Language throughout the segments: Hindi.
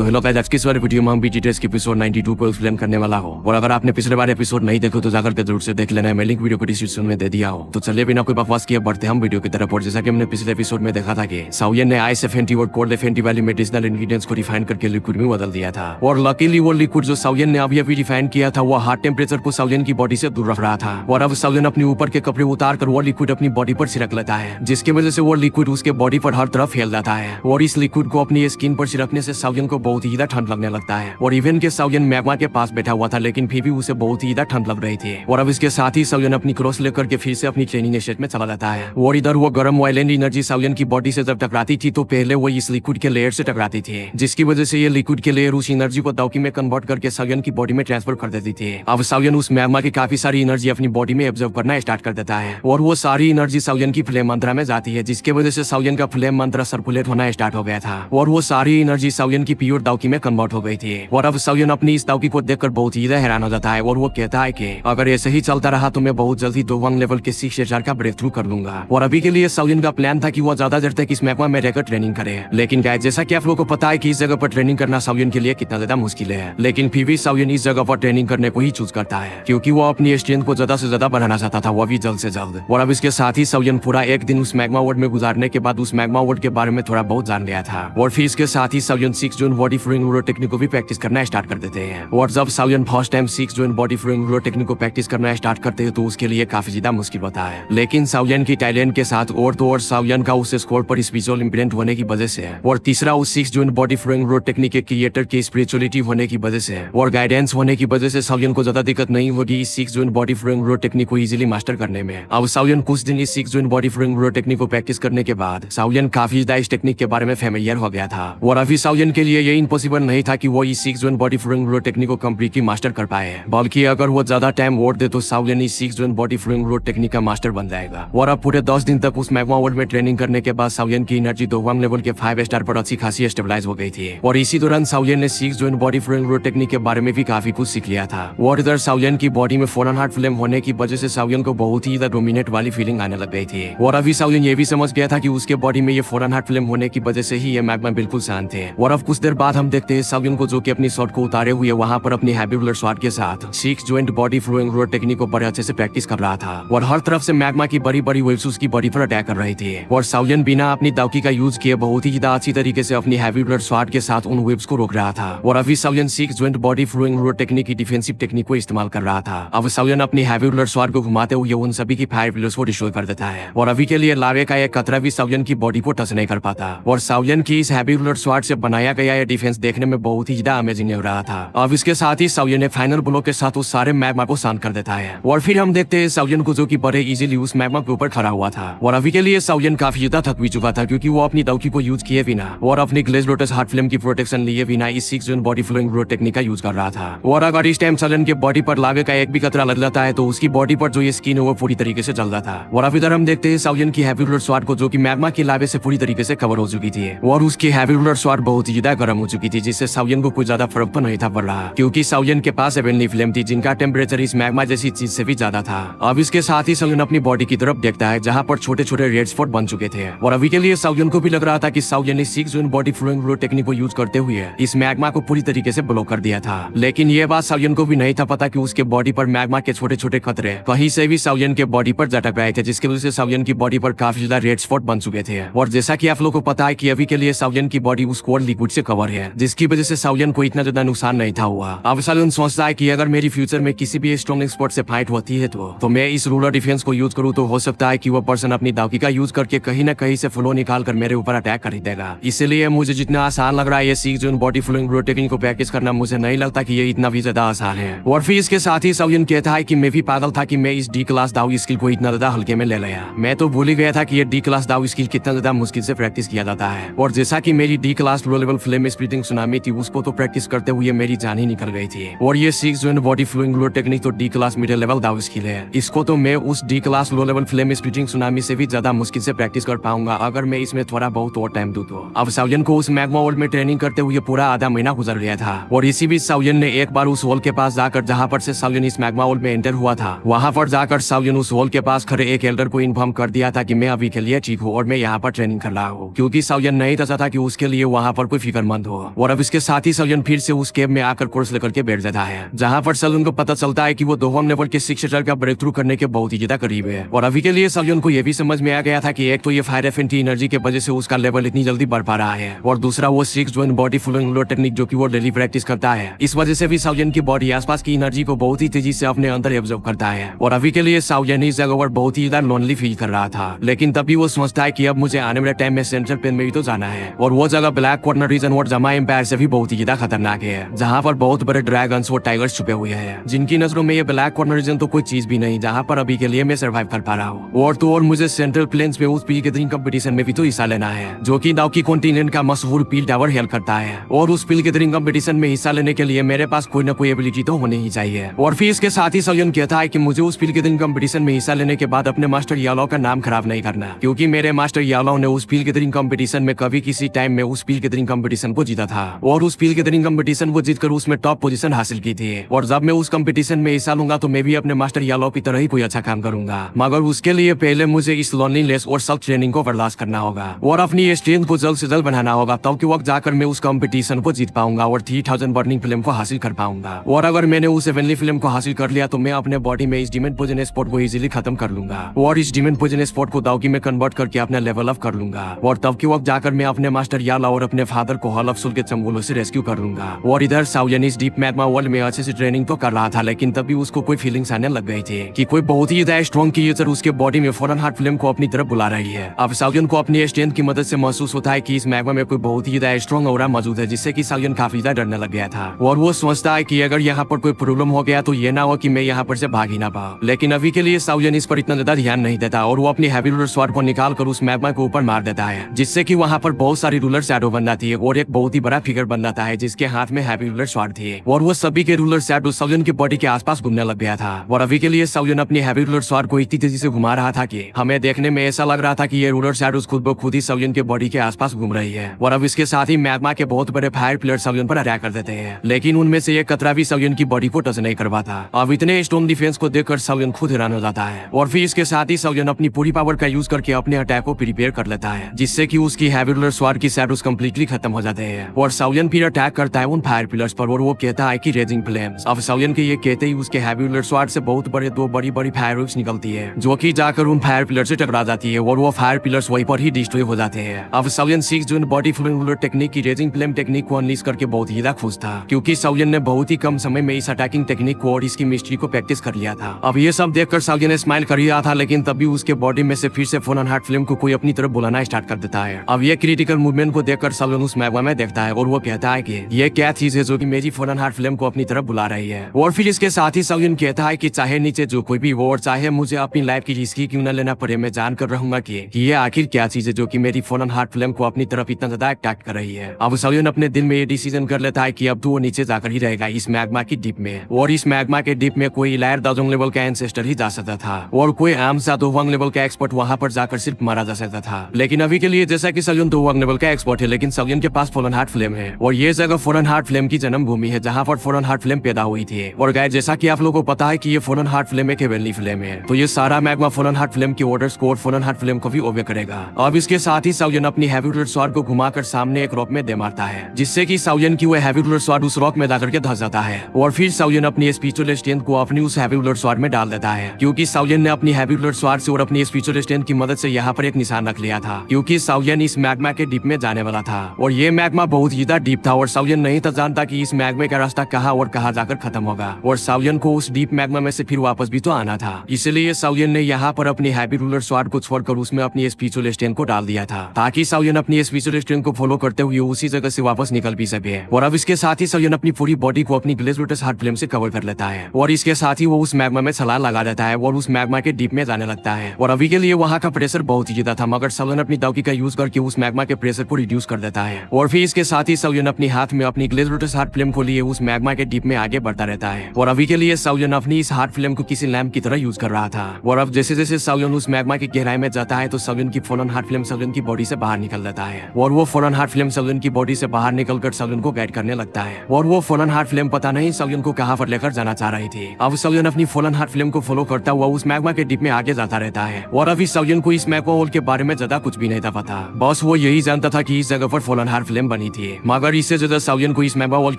तो हेलो गाइस, आज की इस वाले वीडियो में हम बीटी टेस्ट के एपिसोड 92 को एक्सप्लेन करने वाला हूं। और अगर आपने पिछले बार एपिसोड नहीं देखो तो जाकर के जरूर से देख लेना है। मैं लिंक वीडियो को डिस्क्रिप्शन में दे दिया हूं। तो चलिए बिना कोई बकवास किए बढ़ते हम वीडियो की तरफ। और जैसा कि हमने पिछले एपिसोड में देखा था कि साउयन ने IS-FNT और कोल्ड FNT वाली मेडिसिनल इंग्रेडिएंट्स को रिफाइन करके लिक्विड में बदल दिया था। और लकीली वो लिक्विड जो साउयन ने अभी रिफाइन किया था वो हार्ट टेम्परेचर को साउयन की बॉडी से दूर रख रहा था। और अब साउयन अपने ऊपर के कपड़े उतार कर वो लिक्विड अपनी बॉडी पर छिड़क लेता है, जिसकी वजह से वो लिक्विड उसके बॉडी पर हर तरफ फैल जाता है। और इस लिक्विड को अपनी स्किन पर छिड़कने से साउयन को बहुत ही ठंड लगने लगता है। और इवन के साउयन मैग्मा के पास बैठा हुआ था, लेकिन फिर भी उसे बहुत ही ठंड लग रही थी। और अब इसके साथ ही साउयन अपनी क्रॉस लेकर के फिर से अपनी ट्रेनिंग सेट में चला जाता है। और इधर वो गर्म ऑयल एंड एनर्जी साउयन की बॉडी से जब टकराती थी तो पहले वो इस लिक्विड के लेयर से टकराती थी, जिसकी वजह से ये लिक्विड के लेयर उस एनर्जी को दाउकी में कन्वर्ट करके साउयन की बॉडी में ट्रांसफर कर देती थी। अब साउयन उस मैग्मा की काफी सारी एनर्जी अपनी बॉडी में एब्जॉर्ब करना स्टार्ट कर देता है। और वो सारी एनर्जी साउयन की फ्लेम मंत्रा में जाती है, जिसकी वजह से साउयन का फ्लेम मंत्रा सर्कुलेट होना स्टार्ट हो गया था। और वो सारी एनर्जी साउयन की प्योर दाउकी में कन्वर्ट हो गई थी। और अब साउयन अपनी इस दाउकी को देखकर बहुत ही हैरान हो जाता है। और वो कहता है कि अगर ऐसे ही चलता रहा तो मैं बहुत जल्दी 2 लेवल के 6 स्टार का ब्रेक थ्रू कर लूंगा। और अभी के लिए साउयन का प्लान था कि वो ज्यादा देर तक इस मैग्मा में रहकर ट्रेनिंग करे। लेकिन गाइस, जैसा कि आप लोगों को पता है कि इस जगह पर ट्रेनिंग करना साउयन के लिए कितना ज्यादा मुश्किल है, लेकिन फिर भी साउयन इस जगह पर ट्रेनिंग करने को ही चूज करता है, क्योंकि वो अपनी स्ट्रेंथ को ज्यादा से ज्यादा बढ़ाना चाहता था, वो भी जल्द से जल्द। और अब इसके साथ ही साउयन पूरा एक दिन उस मैग्मा वर्ल्ड में गुजारने के बाद उस मैग्मा वर्ल्ड के बारे में थोड़ा बहुत जान लिया था। और फिर इसके साथ ही साउयन 6 zone body flowing row technique को भी प्रैक्टिस करना स्टार्ट कर देते हैं। और जब साउयन first time 6 zone body flowing row technique को प्रैक्टिस करना स्टार्ट करते हैं तो उसके लिए काफी ज्यादा मुश्किल होता है। लेकिन साउयन की टैलेंट के साथ और तो और साउयन का उस स्कोर पर स्पिरिचुअल इंप्रिंट होने की वजह से, और तीसरा उस 6 zone body flowing row technique के क्रिएटर की स्पिरिचुअलिटी होने की वजह से और गाइडेंस होने की वजह से साउयन को ज्यादा दिक्कत नहीं होगी इस 6 zone body flowing row technique को इजीली मास्टर करने में। अब साउयन कुछ दिन इस 6 zone body flowing row technique को प्रैक्टिस करने के बाद साउयन काफी ज्यादा इस टेक्निक के बारे में फेमिलियर हो गया था। और अभी साउयन के लिए ये इम्पॉसिबल नहीं था कि वो इस 6 zone body flowing row technique को कंप्लीटली मास्टर कर पाए, बल्कि अगर वो ज्यादा टाइम वोट दे तो साउयन इस 6 zone body flowing row technique का मास्टर बन जाएगा। और अब पूरे 10 दिन तक उस मैग्मा वर्ल्ड में ट्रेनिंग करने के बाद साउयन की एनर्जी 2 लेवल के 5 स्टार पर अच्छी खासी स्टेबलाइज हो गई थी। और इसी दौरान साउयन ने 6 zone body flowing row technique के बारे में भी काफी कुछ सीख लिया था। और इधर साउयन की बॉडी में फॉरन हार्ट फ्लेम होने की वजह से साउयन को बहुत ही डोमिनेट वाली फीलिंग आने लग गई थी। और अभी साउयन ये भी समझ गया था कि उसके बॉडी में ये फॉरन हार्ट फ्लेम होने की वजह से ही ये मैग्मा बिल्कुल शांत थे। और अब कुछ देर बाद हम देखते हैं साउयन को, जो कि अपनी शॉट को उतारे हुए वहां पर अपनी हैवी ब्लड शॉट के साथ 6 joint body flowing row technique को बड़े अच्छे से प्रैक्टिस कर रहा था। और हर तरफ से मैग्मा की बड़ी बड़ी वेव्स उसकी बॉडी पर अटैक कर रही थी। और साउयन बिना अपनी दाउकी का यूज किए बहुत ही ज्यादा अच्छी तरीके से अपनी हैवी ब्लड शॉट के साथ उन वेव्स को रोक रहा था। और अभी साउयन 6 joint body flowing row technique की डिफेंसिव टेक्निक को इस्तेमाल कर रहा था। अब साउयन अपनी हैवी ब्लड शॉट को घुमाते हुए उन सभी की फायर पिलर्स को डिस्ट्रॉय कर देता है। और अभी के लिए लावे का एक कतरा भी साउयन की बॉडी को टच नहीं कर पाता। और साउयन की इस हैवी ब्लड शॉट से बनाया गया ये डिफेंस देखने में बहुत ही ज्यादा अमेजिंग लग रहा था। अब इसके साथ ही साउयन ने फाइनल ब्लो के साथ उस सारे मैग्मा को शांत कर देता है। और फिर हम देखते हैं साउयन को, जो कि बड़े इजीली उस मैग्मा के ऊपर खड़ा हुआ था। और अभी के लिए साउयन काफी ज्यादा थक भी चुका था, क्योंकि वो अपनी दाउकी को यूज किए बिना और अपनी ग्लेज लोटस हार्ट फ्लेम की प्रोटेक्शन लिए बिना इस 6 zone body flowing row technique का यूज कर रहा था। और अगर इस टाइम साउयन के बॉडी पर लावे का एक भी कतरा लग जाता है तो उसकी बॉडी पर जो ये स्किन है वो पूरी तरीके से जल जाता। और अब इधर हम देखते हैं साउयन की हैवी ब्लड शॉट को, जो कि मैग्मा की लावे से पूरी तरीके से कवर हो चुकी थी। और उसकी हैवी ब्लड शॉट बहुत ही ज्यादा गर्म हो चुकी थी, जिससे साउयन को कोई ज्यादा फर्क तो नहीं था पड़ रहा, क्योंकि साउयन के पास हेवनली फ्लेम थी, जिनका टेम्परेचर इस मैग्मा जैसी चीज से भी ज्यादा था। अब इसके साथ ही साउयन अपनी बॉडी की तरफ देखता है, जहां पर छोटे छोटे रेड स्पॉट बन चुके थे। और अभी के लिए साउयन को भी लग रहा था कि साउयन ने 6 zone body flowing row technique को यूज करते हुए इस मैग्मा को पूरी तरीके से ब्लॉक कर दिया था। लेकिन ये बात साउयन को भी नहीं था पता कि उसके बॉडी पर मैग्मा के छोटे छोटे खतरे कहीं से भी साउयन के बॉडी पर झटक रहे थे, जिसकी वजह से साउयन की बॉडी पर काफी ज्यादा रेड स्पॉट बन चुके थे। और जैसा कि आप लोगों को पता है कि अभी के लिए साउयन की बॉडी उस कोल्ड लिक्विड से कवर है, जिसकी वजह से साउयन को इतना ज्यादा नुकसान नहीं था हुआ। अब साउयन सोचता है कि अगर मेरी फ्यूचर में किसी भी स्ट्रॉन्ग स्पॉट से फाइट होती है तो मैं इस रूलर डिफेंस को यूज करूँ, तो हो सकता है कि वो पर्सन अपनी दाउकी का यूज करके कहीं न कहीं से फ्लो निकाल कर मेरे ऊपर अटैक कर देगा। इसलिए मुझे जितना आसान लग रहा है ये 6 zone body flowing row technique को प्रैक्टिस करना, मुझे नहीं लगता कि ये इतना भी ज्यादा आसान है। और फिर इसके साथ ही साउयन कहता है कि मैं भी पागल था कि मैं इस डी क्लास दाउ स्किल को इतना ज्यादा हल्के में ले लिया। मैं तो भूल ही गया था कि ये डी क्लास दाउ स्किल कितना ज्यादा मुश्किल से प्रैक्टिस किया जाता है। और जैसा कि मेरी D class low level flame splitting tsunami थी, उसको तो प्रैक्टिस करते हुए मेरी जान ही निकल गई थी। और ये 6 zone body flowing row technique तो डी क्लास मिडिल लेवल दाउ स्किल है, इसको तो मैं उस D class low level flame splitting tsunami से भी ज्यादा मुश्किल से प्रैक्टिस कर पाऊंगा अगर मैं इसमें थोड़ा बहुत और टाइम दूं तो। अब साउयन को उस मैग्मा वर्ल्ड में ट्रेनिंग करते हुए पूरा आधा महीना गुजर गया था। और इसी बीच साउयन ने एक बार उस वॉल के पास जाकर, जहाँ पर से साउयन इस मैग्मा वर्ल्ड में एंटर हुआ था, वहाँ पर जाकर साउयन उस वॉल के पास खड़े एक एल्डर को इन्फॉर्म कर दिया था कि मैं अभी के लिए ठीक हूँ और मैं यहाँ पर ट्रेनिंग कर रहा हूँ, क्योंकि साउयन नहीं चाहता था कि उसके लिए वहाँ पर कोई फिक्रमंद दो। और अब इसके साथ ही सालियन फिर से उस केव में आकर कोर्स लेकर के बैठ जाता है, जहाँ पर सालियन को पता चलता है कि वो दोहम लेवल के 6 का ब्रेक थ्रू करने के बहुत ही ज्यादा करीब है। और अभी के लिए सालियन को यह भी समझ में आ गया था कि एक तो ये फायर एफिनिटी एनर्जी के वजह से उसका लेवल इतनी जल्दी बढ़ पा रहा है, और दूसरा वो 6 ज्वाइन बॉडी फुलिंग लो टेक्निक जो कि वो डेली प्रैक्टिस करता है। इस वजह से भी सालियन की बॉडी आसपास की एनर्जी को बहुत ही तेजी से अपने अंदर एब्जॉर्ब करता है। और अभी के लिए सालियन इस जगह पर बहुत ही ज्यादा लोनली फील कर रहा था, लेकिन तभी वो सोचता है कि अब मुझे आने वाले टाइम में सेंट्रल पेन में भी तो जाना है, और वो जगह ब्लैक कॉर्नर रीजन और जमा एम्पायर से भी बहुत ही ज्यादा खतरनाक है, जहाँ पर बहुत बड़े ड्रैगन्स और टाइगर्स छुपे हुए हैं, जिनकी नजरों में ये ब्लैक कॉर्नर रीजन तो कोई चीज भी नहीं, जहाँ पर अभी के लिए मैं सर्वाइव कर पा रहा हूँ। और तो और मुझे सेंट्रल प्लेन्स में उस पील गैदरिंग कंपटीशन में भी तो हिस्सा लेना है, जो कि नाउकी कॉन्टिनेंट का मशहूर पील टावर हेल्प करता है। और उस पील गैदरिंग कंपटीशन में हिस्सा लेने के लिए मेरे पास कोई ना कोई एबिलिटी तो होनी ही चाहिए। और फिर इसके साथ ही सालियन कहता है कि मुझे उस पील गैदरिंग कंपटीशन में हिस्सा लेने के बाद अपने मास्टर यालो का नाम खराब नहीं करना, क्योंकि मेरे मास्टर यालो ने उस पील गैदरिंग कंपटीशन में कभी किसी टाइम में उस पील गैदरिंग कंपटीशन को जीता था, और उस पील गैदरिंग कंपटीशन को जीतकर उसमें टॉप पोजीशन हासिल की थी। और जब मैं उस कंपटीशन में हिस्सा लूंगा तो मैं भी अपने मास्टर यालो की तरह ही कोई अच्छा काम करूंगा, मगर उसके लिए पहले मुझे इस लोनलीनेस और सेल्फ ट्रेनिंग को बर्दाश्त करना होगा, और अपनी स्ट्रेंथ को जल्द से जल्द बनाना होगा, तब के वक्त जाकर मैं उस कंपटीशन को जीत पाऊंगा और 3000 बर्निंग फ्लेम को हासिल कर पाऊंगा। और अगर मैंने उस हेवनली फ्लेम को हासिल कर लिया तो मैं अपने बॉडी में इस डिमन पोजन स्पॉट को इजीली खत्म कर लूंगा, और इस डिमन पोजन स्पॉट को दाउकी में कन्वर्ट करके अपना लेवल अप कर लूंगा, और तब के वक्त जाकर मैं अपने मास्टर याला और अपने फादर को हॉल ऑफ सोल के चंगुलों से रेस्क्यू कर लूंगा। और इधर सालियन इस डीप मैग्मा वर्ल्ड में अच्छे से ट्रेनिंग तो कर रहा था, लेकिन तभी उसको कोई फीलिंग्स आने लग गई थी कि कोई बहुत ही ज्यादा स्ट्रॉन्ग क्रिएचर उसके बॉडी में फॉरन हार्ट फ्लेम को अपनी तरफ बुला रही है। अब सालियन को अपनी स्ट्रेंथ की मदद से महसूस होता है कि इस मैग्मा में कोई बहुत ही ज्यादा स्ट्रॉन्ग ऑरा मौजूद है, जिससे कि सालियन काफी ज्यादा डरने लग गया था। और वो सोचता है कि अगर यहाँ पर कोई प्रॉब्लम हो गया तो ये ना हो कि मैं यहाँ पर से भाग ही ना पाऊं। लेकिन अभी के लिए सालियन इस पर इतना ज्यादा ध्यान नहीं देता, और वो अपनी हैवी रूलर स्वॉर्ड को निकाल कर उस मैग्मा के ऊपर मार देता है, जिससे कि वहाँ पर बहुत सारी रूलर शैडो बन जाती है, और एक बहुत ही बड़ा फिगर बन जाता है जिसके हाथ में हैवी रूलर स्वॉर्ड थी, और वो सभी के रूलर शैडो सालियन की बॉडी के आसपास घूमने लग गया था। और अभी के लिए सालियन अपनी हैवी रूलर स्वॉर्ड को इतनी तेजी से घुमा रहा था कि हमें देखने में ऐसा लग रहा था कि ये रूलर शैडोज खुद ब खुद ही सालियन के बॉडी के आसपास घूम रही है। और अब इसके साथ ही मैग्मा के बहुत बड़े फायर प्लेयर सालियन पर अटैक कर देते हैं, लेकिन उनमें से एक कतरा भी सालियन की बॉडी को टच नहीं कर पाता। अब इतने स्ट्रॉन्ग डिफेंस को देखकर सालियन खुद हैरान हो जाता है, और फिर इसके साथ ही सालियन अपनी पूरी पावर का यूज करके अपने अटैक को प्रिपेयर कर लेता है, जिससे कि उसकी हैवी रूलर स्वॉर्ड की शैडोज कंप्लीटली खत्म हो जाते हैं। और सालियन फिर अटैक करता है उन फायर पिलर्स पर, और वो कहता है कि रेजिंग फ्लेम्स। अब सालियन के ये कहते ही उसके हैवी रूलर स्वॉर्ड से बहुत बड़े दो बड़ी बड़ी फायर वेव्स निकलती है, जो कि जाकर उन फायर पिलर से टकरा जाती है, और वो फायर पिलर्स वहीं पर ही डिस्ट्रॉय हो जाते हैं। अब सालियन 6 जून बॉडी फ्लोइंग रूलर टेक्निक की रेजिंग फ्लेम टेक्निक को अनलीश करके बहुत ही ज्यादा खुश था, क्योंकि सालियन ने बहुत ही कम समय में इस अटैकिंग टेक्निक को और इसकी मिस्ट्री को प्रैक्टिस कर लिया था। अब ये सब देखकर सालियन स्माइल कर रहा था, लेकिन तभी उसके बॉडी में से फिर से फोन हार्ट फ्लेम को कोई अपनी तरफ बुलाना स्टार्ट कर देता है। अब ये क्रिटिकल मूवमेंट को देखकर सालियन उस मैग्मा में देखता है, और वो कहता है कि ये क्या चीज है जो कि मेरी फोन हार्ट फ्लेम को अपनी तरफ बुला रही है। और फिर इसके साथ ही सालियन कहता है कि चाहे नीचे जो कोई भी हो और चाहे मुझे अपनी लाइफ की रिस्क क्यों न लेना पड़े, मैं जान कर रहूंगा कि ये आखिर क्या चीज है जो कि मेरी फोन हार्ट फ्लेम को अपनी तरफ इतना ज्यादा अटैक कर रही है। अब सालियन अपने दिल में ये डिसीजन कर लेता है कि अब तो वो नीचे जाकर ही रहेगा इस मैग्मा की डीप में, और इस मैग्मा के डीप में कोई इलायर दाजोंग लेवल का एंसेस्टर ही जा सकता था, और कोई आम सा दोवांग लेवल का एक्सपर्ट वहां पर जाकर सिर्फ मारा जा सकता था। लेकिन अभी के लिए जैसा कि सालियन दोवांग लेवल का एक्सपर्ट है, लेकिन सालियन के पास फोन हार्ट फ्लेम है, और ये जगह फोन हार्ट फ्लेम की जन्म भूमि है, जहाँ पर फोन हार्ट फ्लेम पैदा हुई थी। और गाइस, जैसा कि आप लोगों को पता है कि ये फोन हार्ट फ्लेम एक हेवनली फ्लेम है, तो ये सारा मैग्मा फोन हार्ट फ्लेम के ऑर्डर्स को और फोन हार्ट फ्लेम को भी ओबे करेगा। अब इसके साथ ही सालियन अपनी हैवी रूलर स्वॉर्ड को घुमाकर सामने एक रॉक में दे मारता है, जिससे कि सालियन की वो हैवी रूलर स्वॉर्ड उस रॉक में जाकर के धस जाता है। और फिर सालियन अपनी स्पिरिचुअल स्ट्रेंथ को अपनी उस हैवी रूलर स्वॉर्ड में डाल देता है, क्योंकि सालियन ने अपनी हैवी रूलर स्वॉर्ड से और अपनी स्पिरिचुअल स्ट्रेंथ की मदद से यहाँ पर एक निशान रख लिया था, क्योंकि सालियन इस मैग्मा के डीप में जाने वाला था, और ये मैग्मा बहुत ज्यादा डीप था, और सालियन नहीं था जानता कि इस मैग्मा का रास्ता कहाँ और कहाँ जाकर खत्म होगा, और सालियन को उस डीप मैग्मा में से फिर वापस भी तो आना था। इसलिए सालियन ने यहाँ पर अपनी हैवी रूलर स्वॉर्ड को छोड़कर उसमें अपनी स्पिरिचुअल स्ट्रेंथ को डाल दिया था, ताकि सालियन अपनी स्पिरिचुअल स्ट्रेंथ को फॉलो करते हुए उसी जगह से वापस निकल भी सके। और अब इसके साथ ही सालियन अपनी पूरी बॉडी को अपनी ग्लेज़ हार्ट फ्लेम से कवर कर लेता है, और इसके साथ ही वो उस मैग्मा में छलांग लगा देता है और उस मैग्मा के डीप में जाने लगता है। और अभी के लिए वहाँ का प्रेशर बहुत ही ज्यादा था, मगर सालियन अपनी दाउकी का यूज करके उस मैग्मा के प्रेशर को रिड्यूस कर देता है। और फिर इसके साथ ही सालियन अपने हाथ में अपनी ग्लेज़ हार्ट फ्लेम को लिए उस मैग्मा के डीप में आगे बढ़ता रहता है। और अभी के लिए सालियन अपनी इस हार्ट फ्लेम को किसी लैम्प की तरह यूज कर रहा था। और अब जैसे जैसे सालियन उस मैग्मा की गहराई में जाता है तो सालियन की फोन हार्ट फ्लेम सालियन की बॉडी से बाहर निकल जाता है, और वो फोन हार्ट फ्लेम सालियन की बॉडी से बाहर निकलकर सालियन को गाइड करने लगता है। और वो फोन हार्ट फ्लेम पता नहीं सालियन को कहां पर लेकर जाना चाह रही थी। अब सालियन अपनी फोन हार्ट फ्लेम को फॉलो करता हुआ उस मैग्मा के डीप में आगे जाता रहता है, और अभी सालियन को इस मैग्मा होल के बारे में ज्यादा कुछ भी नहीं था पता, बस वो यही जानता था कि इस जगह पर फोन हार्ट फ्लेम बनी बनी थी, मगर इससे ज्यादा साउयन को इस मैपा वर्ल्ड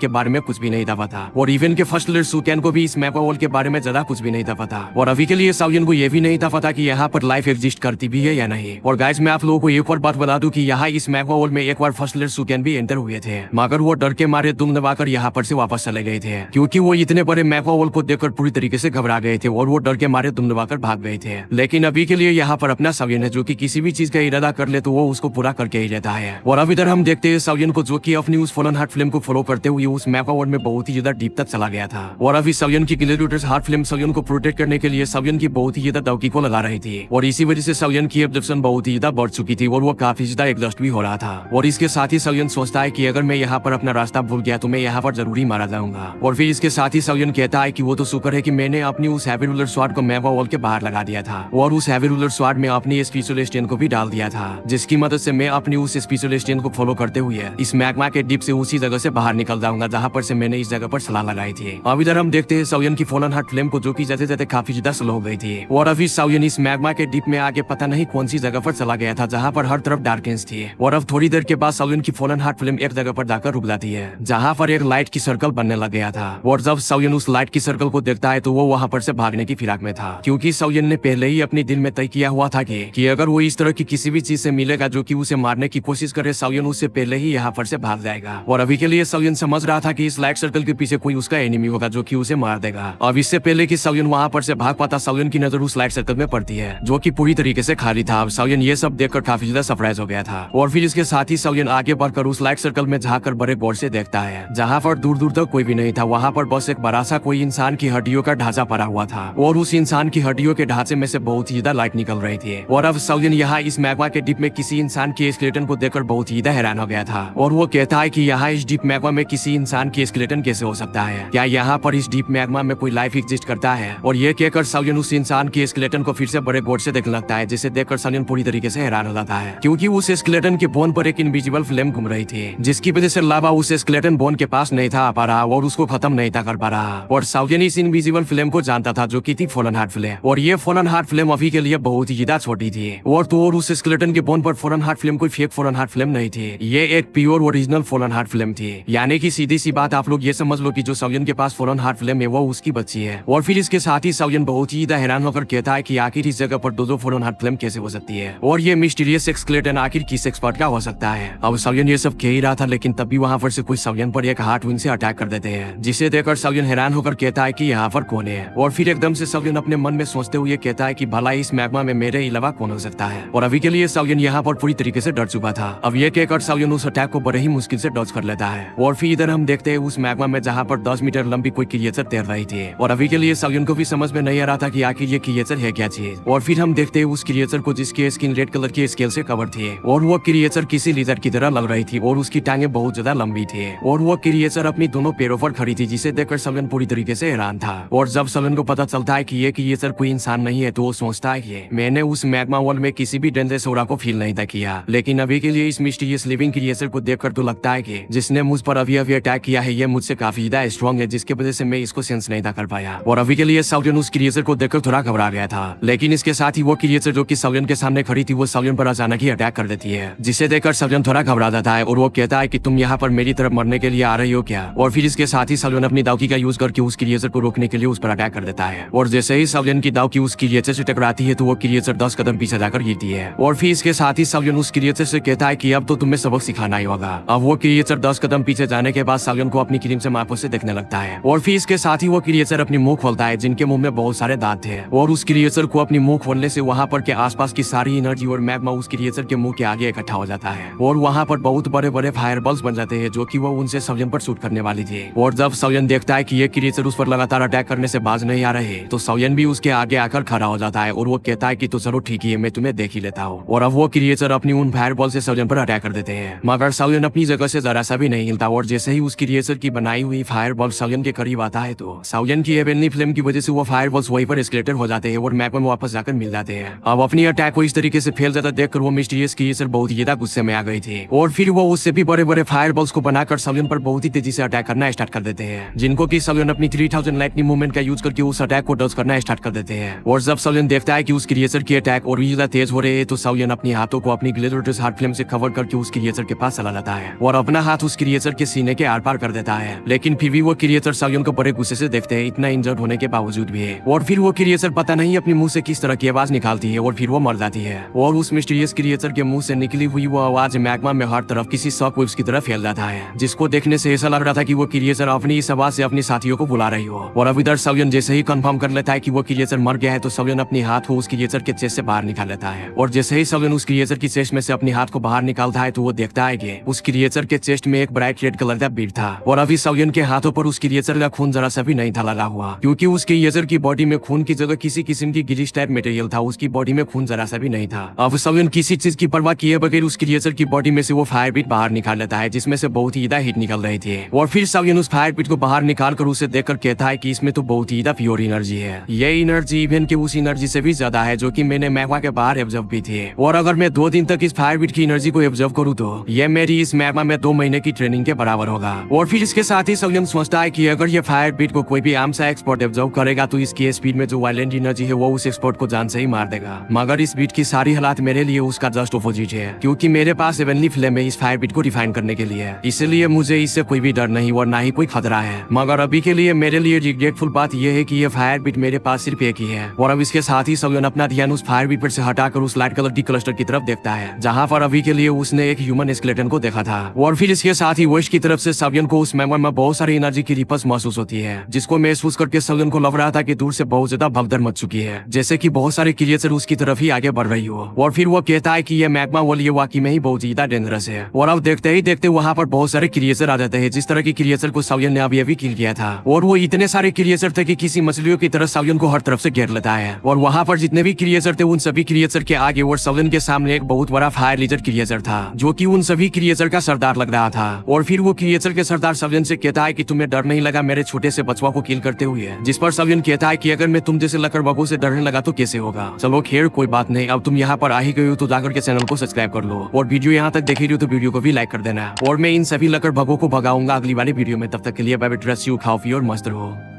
के बारे में कुछ भी नहीं था पता, और इवन के फर्स्ट लीडर सुकेन को भी इस मैपा वर्ल्ड के बारे में ज्यादा कुछ भी नहीं था पता। और अभी के लिए साउयन को यह भी नहीं था पता कि यहाँ पर लाइफ एग्जिस्ट करती भी है या नहीं। और गाइस मैं आप लोगों को एक और बात बता दूं कि यहाँ इस मैपा वर्ल्ड में एक बार फर्स्ट लीडर सुकेन भी एंटर हुए थे, मगर वो डर के मारे दुम दबाकर यहाँ पर से वापस चले गए थे, क्योंकि वो इतने बड़े मैपा वर्ल्ड को देखकर पूरी तरीके से घबरा गए थे और वो डर के मारे दुम दबाकर भाग गए थे। लेकिन अभी के लिए यहाँ पर अपना साउयन है जो कि किसी भी चीज का इरादा कर ले तो वो उसको पूरा करके ही रहता है। और अब इधर हम देखते हैं साउयन को जो कि अपनी उस फॉलन हार्ट फिल्म को फॉलो करते हुए उस मैपा वर्ल्ड में बहुत ही ज्यादा डीप तक चला गया था। और अभी साउयन की ग्लैडिएटर्स हार्ट फिल्म साउयन को प्रोटेक्ट करने के लिए साउयन की बहुत ही ज्यादा दौकी को लगा रही थी, और इसी वजह से साउयन की एब्जॉर्प्शन बहुत ही ज्यादा बढ़ चुकी थी और वो काफी ज्यादा एग्जॉस्ट भी हो रहा था। और इसके साथ ही साउयन सोचता है कि अगर मैं यहाँ पर अपना रास्ता भूल गया तो मैं यहाँ पर जरूरी मारा जाऊंगा। और फिर इसके साथ ही साउयन कहता है कि वो तो शुक्र है कि मैंने अपनी उस हैवी रूलर स्वार्ड को मैपा वर्ल्ड के बाहर लगा दिया था, और उस हैवी रूलर स्वार्ड में अपनी स्पेशल स्टेन को भी डाल दिया था, जिसकी मदद से मैं अपनी उस स्पेशल स्टेन को फॉलो करते हुए इस मैग्मा के डीप से उसी जगह से बाहर निकल जाऊंगा जहाँ पर से मैंने इस जगह पर सलाह लगाई थी। अब इधर हम देखते हैं साउयन की फॉलन हार्ट फ्लेम को जो कि जाते जाते काफी ज्यादा स्लो हो गई थी, और अभी साउयन इस मैग्मा के डीप में आगे पता नहीं कौन सी जगह पर चला गया था जहाँ पर हर तरफ डार्कनेस थी। और अब थोड़ी देर के बाद साउयन की फॉलन हार्ट फ्लेम एक जगह पर जाकर रुक जाती है जहाँ पर एक लाइट की सर्कल बनने लग गया था। और जब साउयन उस लाइट की सर्कल को देखता है तो वो वहाँ पर से भागने की फिराक में था, क्योंकि साउयन ने पहले ही अपने दिल में तय किया हुआ था कि अगर वो इस तरह की किसी भी चीज से मिलेगा जो कि उसे मारने की कोशिश करे साउयन उससे पहले ही यहाँ पर से भाग जाएगा। और अभी के लिए साउयन समझ रहा था कि इस लाइट सर्कल के पीछे कोई उसका एनिमी होगा जो कि उसे मार देगा। अब इससे पहले कि साउयन वहाँ पर से भाग पाता साउयन की नजर उस लाइट सर्कल में पड़ती है जो कि पूरी तरीके से खाली था। अब साउयन ये सब देखकर काफी ज्यादा सरप्राइज हो गया था, और फिर इसके साथ ही साउयन आगे बढ़कर उस लाइट सर्कल में झांककर बड़े गौर से देखता है जहाँ पर दूर दूर तक कोई भी नहीं था। वहाँ पर बस एक बड़ा सा कोई इंसान की हड्डियों का ढांचा पड़ा हुआ था, और उस इंसान की हड्डियों के ढांचे में से बहुत ही ज्यादा लाइट निकल रही थी। और अब साउयन यहाँ इस मैग्मा के डीप में किसी इंसान के स्केलेटन को देखकर बहुत ही ज्यादा हैरान हो गया था, और वो कहता है कि यहाँ इस डीप मैग्मा में किसी इंसान की स्केलेटन कैसे हो सकता है, क्या यहाँ पर इस डीप मैग्मा में कोई लाइफ एग्जिस्ट करता है। और ये कहकर साउयन उस इंसान के स्केलेटन को फिर से बड़े गौर से देखने लगता है, जिसे देखकर साउयन पूरी तरीके से हैरान हो जाता है, क्योंकि उस स्केलेटन के बोन पर एक इनविजिबल फ्लेम घूम रही थी, जिसकी वजह से लावा उस स्केलेटन बोन के पास नहीं था आ पा रहा और उसको खत्म नहीं था कर पा रहा। और साउयन इस इनविजिबल फ्लेम को जानता था जो कि थी फॉलन हार्ट फ्लेम, और ये फॉलन हार्ट फ्लेम अभी के लिए बहुत ही ज्यादा छोटी थी। और तो और उस स्केलेटन के बोन पर फॉलन हार्ट फ्लेम कोई फेक फॉलन हार्ट फ्लेम नहीं थी, ये एक pure original fallen heart flame थी। यानी कि सीधी सी बात आप लोग ये समझ लो कि जो साउयन के पास फॉलन हार्ट फ्लेम है वो उसकी बच्ची है। और फिर इसके साथ ही साउयन बहुत ही ज्यादा हैरान होकर कहता है कि आखिर इस जगह पर दो फॉलन हार्ट फ्लेम कैसे हो सकती है, और ये मिस्टीरियस स्केलेटन आखिर किस एक्सपर्ट का हो सकता है। अब साउयन ये सब कह ही रहा था, लेकिन तभी वहाँ पर से कोई साउयन पर एक हार्ट विंग से अटैक कर देते हैं, जिसे देखकर साउयन हैरान होकर कहता है कि यहाँ पर कौन है। और फिर एकदम से साउयन अपने मन में सोचते हुए कहता है कि भला इस मैग्मा में मेरे अलावा कौन हो सकता है। और अभी के लिए साउयन यहाँ पर पूरी तरीके से डर चुका था। अब ये कहकर साउयन उस अटैक को बड़े ही मुश्किल से डॉज कर लेता है। और फिर इधर हम देखते हैं उस मैग्मा में जहाँ पर 10 मीटर लंबी कोई क्रिएचर तैर रही थी, और अभी के लिए साउयन को भी समझ में नहीं आ रहा था कि आखिर ये क्रिएचर है क्या चीज। और फिर हम देखते हैं उस क्रिएचर को जिसकी स्किन रेड कलर की स्केल से कवर थी, और वो क्रिएचर किसी लिजर्ड की तरह लग रही थी, और उसकी टांगे बहुत ज्यादा लंबी थी, और वो क्रिएचर अपनी दोनों पैरों पर खड़ी थी, जिसे देखकर साउयन पूरी तरीके से हैरान था। और जब साउयन को पता चलता है कि ये क्रिएचर कोई इंसान नहीं है तो वो सोचता है कि मैंने उस मैग्मा वर्ल्ड में किसी भी डेंजरस ऑरा को फील नहीं था किया, लेकिन अभी के लिए इस मिस्टीरियस लिविंग क्रिएचर को देखकर तो लगता है कि जिसने मुझ पर अभी अटैक किया है ये मुझसे काफी ज्यादा स्ट्रॉन्ग है, जिसकी वजह से मैं इसको सेंस नहीं था कर पाया। और अभी के लिए साउयन उस क्रिएचर को देखकर थोड़ा घबरा गया था, लेकिन इसके साथ ही वो क्रिएचर जो कि साउयन के सामने खड़ी थी वो साउयन पर अचानक ही अटैक कर देती है, जिसे देखकर साउयन थोड़ा घबरा जाता है, और वो कहता है कि तुम यहाँ पर मेरी तरफ मरने के लिए आ रही हो क्या। और फिर इसके साथ ही साउयन अपनी दावकी का यूज करके उस क्रिएचर को रोकने के लिए उस पर अटैक कर देता है, और जैसे ही साउयन की दावकी उस क्रिएचर से टकराती है तो वो क्रिएचर 10 कदम पीछे जाकर गिरती है। और फिर इसके साथ ही साउयन उस क्रिएचर से कहता है कि अब तो तुम्हें सबक सिखाना ही होगा। अब वो क्रिएचर 10 कदम पीछे जाने के बाद साउयन को अपनी क्रीम से आंखों से देखने लगता है, और फिर इसके साथ ही वो क्रिएचर अपनी मुंह खोलता है जिनके मुंह में बहुत सारे दांत थे, और उस क्रिएचर को अपनी मुंह खोलने से वहाँ पर के आसपास की सारी एनर्जी और मैग्मा उस क्रिएचर के मुंह के आगे इकट्ठा हो जाता है, और वहाँ पर बहुत बड़े बड़े फायर बल्स बन जाते हैं जो कि वो उनसे साउयन पर शूट करने वाली थी। और जब साउयन देखता है कि ये क्रिएचर उस पर लगातार अटैक करने से बाज नहीं आ रहे तो साउयन भी उसके आगे आकर खड़ा हो जाता है, और वो कहता है कि तो चलो ठीक ही है, मैं तुम्हें देख ही लेता हूँ। और अब वो क्रिएचर अपनी उन फायर बॉल से साउयन पर अटैक कर देते हैं, मगर साउयन अपनी जगह से जरा सा भी नहीं हिलता, और जैसे ही उस क्रिएचर की बनाई हुई फायर बॉल साउयन के करीब आता है तो साउयन की एवेनली फ्लेम की वजह से वो फायर बॉल्स वहीं पर एस्केलेटर हो जाते हैं और मैप में वापस जाकर मिल जाते हैं। अब अपनी अटैक को इस तरीके से फेल जाता देखकर वो मिस्टीरियस क्रिएचर बहुत ही ज्यादा गुस्से में आ गई थी, और फिर वो उससे भी बड़े बड़े फायर बॉल्स को बनाकर साउयन पर बहुत ही तेजी से अटैक करना स्टार्ट कर देते हैं, जिनको की साउयन अपनी 3000 लाइटनिंग मूवमेंट का यूज करके उस अटैक को डॉज करना स्टार्ट कर देते हैं। और जब साउयन देखता है कि उस क्रिएचर की अटैक और भी ज्यादा तेज हो रहे हैं तो साउयन अपने हाथों को अपनी ग्लैडिएटर्स हार्ट फ्लेम से कवर करके उस क्रिएचर के पास चला जाता है और अपना हाथ उस क्रिएचर के सीने के आर पार कर देता है। लेकिन फिर भी वो क्रिएचर सायोन को बड़े गुस्से से देखते हैं, इतना इंजर्ड होने के बावजूद भी है। और फिर वो क्रिएचर पता नहीं अपने मुंह से किस तरह की आवाज निकालती है और फिर वो मर जाती है। और उस मिस्टीरियस क्रिएचर के मुंह से निकली हुई वो आवाज मैग्मा में हर तरफ किसी शॉक वेव्स की तरह फैल जाता है, जिसको देखने से ऐसा लग रहा था कि वो क्रिएचर अपनी इस आवाज से अपने साथियों को बुला रही हो। और अब इधर सायोन जैसे ही कंफर्म कर लेता है कि वो क्रिएचर मर गया है तो सायोन अपने हाथ को उस क्रिएचर के चेस्ट से बाहर निकाल लेता है। और जैसे ही सायोन उस क्रिएचर की चेस्ट में से अपने हाथ को बाहर निकालता है तो वो देखता है कि उस क्रिएचर के चेस्ट में एक ब्राइट रेड कलर का बीड था। और अभी सायोन के हाथों पर उस क्रिएचर का खून जरा सा भी नहीं था लगा हुआ, क्योंकि उस क्रिएचर की बॉडी में खून की जगह किसी किस्म की गिलिश टाइप मटेरियल था। उसकी बॉडी में खून जरा सा भी नहीं था। अब सायोन किसी चीज की परवाह किए बगैर उस क्रिएचर की बॉडी में से वो फायर बीट बाहर निकाल लेता है, जिसमें से बहुत ही ज्यादा हीट निकल रही थी। और फिर सायोन उस फायर बीट को बाहर निकाल कर उसे देखकर कहता है कि इसमें तो बहुत ही ज्यादा प्योर एनर्जी है। ये एनर्जी इवन के उस एनर्जी से भी ज्यादा है जो कि मैंने मैग्मा के बाहर ऑब्जर्व भी थी। और अगर मैं 2 दिन तक इस फायर बीट की एनर्जी को ऑब्जर्व करूँ तो ये मेरी इस मैग्मा में 2 महीने की ट्रेनिंग के बराबर होगा। और फिर इसके साथ ही सायोन सोचता है कि अगर ये फायर बीट को कोई भी आम सा एक्सपर्ट ऑब्जर्व करेगा तो इसकी स्पीड में जो वायलेंट एनर्जी है वो उस एक्सपर्ट को जान से ही मार देगा। मगर इस बीट की सारी हालात मेरे लिए उसका जस्ट ऑपोजिट है, क्योंकि मेरे पास हेवनली फ्लेम है इस फायर बीट को डिफाइन करने के लिए। इसलिए मुझे इससे कोई भी डर नहीं और ना ही कोई खतरा है। मगर अभी के लिए मेरे लिए रिग्रेटफुल बात यह है कि ये फायर बीट मेरे पास सिर्फ एक ही है। और अब इसके साथ ही सायोन अपना ध्यान उस फायर बीट पर से हटाकर उस लाइट कलर डी क्लस्टर की तरफ देखता है, जहाँ पर अभी के लिए उसने एक ह्यूमन स्केलेटन को देखा था। और फिर इसके साथ ही वेस्ट की तरफ से सायोन को उस मैग्मा में बहुत सारी एनर्जी की रिपल्स महसूस होती है, जिसको महसूस करके सायोन को लग रहा था कि दूर से बहुत ज्यादा भगदड़ मच चुकी है, जैसे कि बहुत सारे क्रिएचर उसकी तरफ ही आगे बढ़ रही हो। और फिर वो कहता है कि ये मैग्मा वॉल ये वाकई में ही बहुत ज्यादा डेंजरस है। और अब देखते ही देखते वहाँ पर बहुत सारे क्रिएचर आ जाते हैं, जिस तरह की क्रिएचर को सायोन ने अभी किल किया था। और वो इतने सारे क्रिएचर थे कि किसी मछलियों की तरह सायोन को हर तरफ से घेर लेता है। और वहाँ पर जितने भी क्रिएचर थे उन सभी क्रिएचर के आगे और सायोन के सामने एक बहुत बड़ा फायर लिजर्ड क्रिएचर था, जो कि उन सभी क्रिएचर का सरदार लग रहा था। और फिर वो क्रिएचर के सरदार सायोन से कहता है कि तुम्हें डर नहीं लगा मेरे छोटे से बचवा को किल करते हुए? जिस पर सायोन कहता है कि अगर मैं तुम जैसे लकड़बग्घों से डरने लगा तो कैसे होगा। चलो खैर कोई बात नहीं, अब तुम यहाँ पर आ ही गए हो तो जाकर के चैनल को सब्सक्राइब कर लो और वीडियो यहाँ तक देख रही हो तो वीडियो को भी लाइक कर देना। और मैं इन सभी लकड़बग्घों को भगाऊंगा अगली वाली वीडियो में। तब तक के लिए बाय बाय, ट्रस्ट यू, खाओ पियो और मस्त रहो।